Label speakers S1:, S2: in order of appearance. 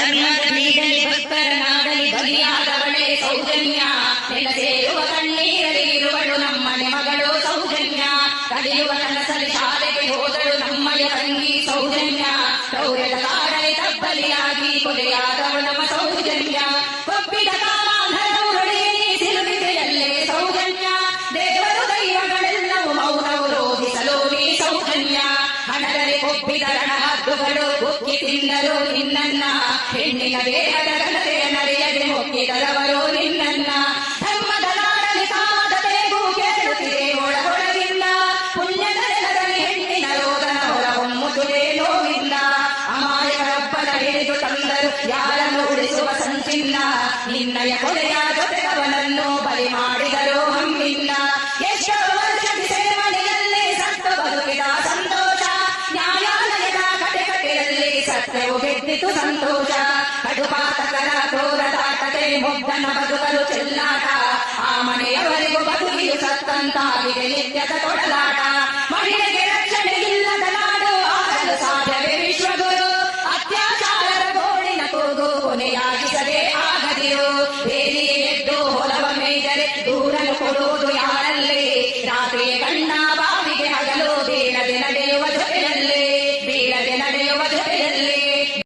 S1: ಧರ್ಮದ ನೀಡಲಿ ಭಕ್ತರನಾಗಲಿ ಬಲಿಯಾದವಳೇ ಸೌಜನ್ಯ ನೆಲಸೇರುವ ಕಣ್ಣೀರಲ್ಲಿ ಇರುವಳು ನಮ್ಮನೆ ಮಗಳು ಸೌಜನ್ಯ ಕಲಿಯುವ ಕನಸಲಿ ಶಾಲೆಗೆ ಹೋದಳು ನಮ್ಮಯ ತಂಗಿ ಸೌಜನ್ಯ ಕ್ರೌರ್ಯದ ಕಾಡಲಿ ತಬ್ಬಲಿಯಾಗಿ ಕೊಲೆಯಾದವಳು ನಮ್ಮ ಸೌಜನ್ಯ ಒಪ್ಪಿದ ಕಾಮಾಂಧರೊಡನೆ ಸಿಲುಕಿದೆಯಲ್ಲೇ ಸೌಜನ್ಯ ದೇವರು ದೈವಗಳೆಲ್ಲವೂ ಮೌನವು ರೋಧಿಸಲು ನೀ ಸೌಜನ್ಯ ಹಣದಲ್ಲಿ ಒಪ್ಪಿದ ರಣಹದ್ದುಗಳು ಉಕ್ಕಿ ತಿಂದರು ನಿನ್ನನ್ನ ಹೆಣ್ಣಿನ ದೇಹದ ಘನತೆಯ ನಡೆಯದೆ ಮೊಕ್ಕಿದರವರು ನಿನ್ನನ್ನ ಧರ್ಮದ ನಾಡಲಿ ಕಾಮದತೆಗೂ ಕೇಳುತ್ತಿದೆ ಒಳಗೊಳಗಿಲ್ಲ ಪುಣ್ಯದ ನೆಲದಲ್ಲಿ ಹೆಣ್ಣಿನ ರೋದನ ಹೊರಹೊಮ್ಮುತ್ತದೆ ನೋವಿಲ್ಲ ಅಮಾಯಕರೊಬ್ಬನ ಹಿಡಿದು ತಂದರು ಯಾರನ್ನು ಉಳಿಸುವ ಸಂಚಿಲ್ಲ ನಿನ್ನಯ ಕೊಲೆಯ ಜೊತೆಗವನನ್ನು ಬಲಿ ಮಾಡಿದರು ಹಮ್ಮಿಲ್ಲ ಎಷ್ಟೋ ವರ್ಷದ ಸೇವನೆಯಲ್ಲೇ ಸತ್ತ ಬದುಕಿದ ಸಂತೋಷ ನ್ಯಾಯಾಲಯದ ಕಟಕಟೆಯಲ್ಲಿ ಸತ್ಯವು ಗೆದ್ದಿತು ಸಂತೋಷ ಕಡುಪಾತಕರ ಕ್ರೋಧದಾಟತೆ ಮುಗ್ಧನ ಬದುಕಲು ಚೆಲ್ಲಾಟ ಆ ಮನೆಯವರೆಗೂ ಬದುಕಿಯು ಸತ್ತಂತಾಗಿದೆ ನಿತ್ಯದ ತೊಡಲಾಟ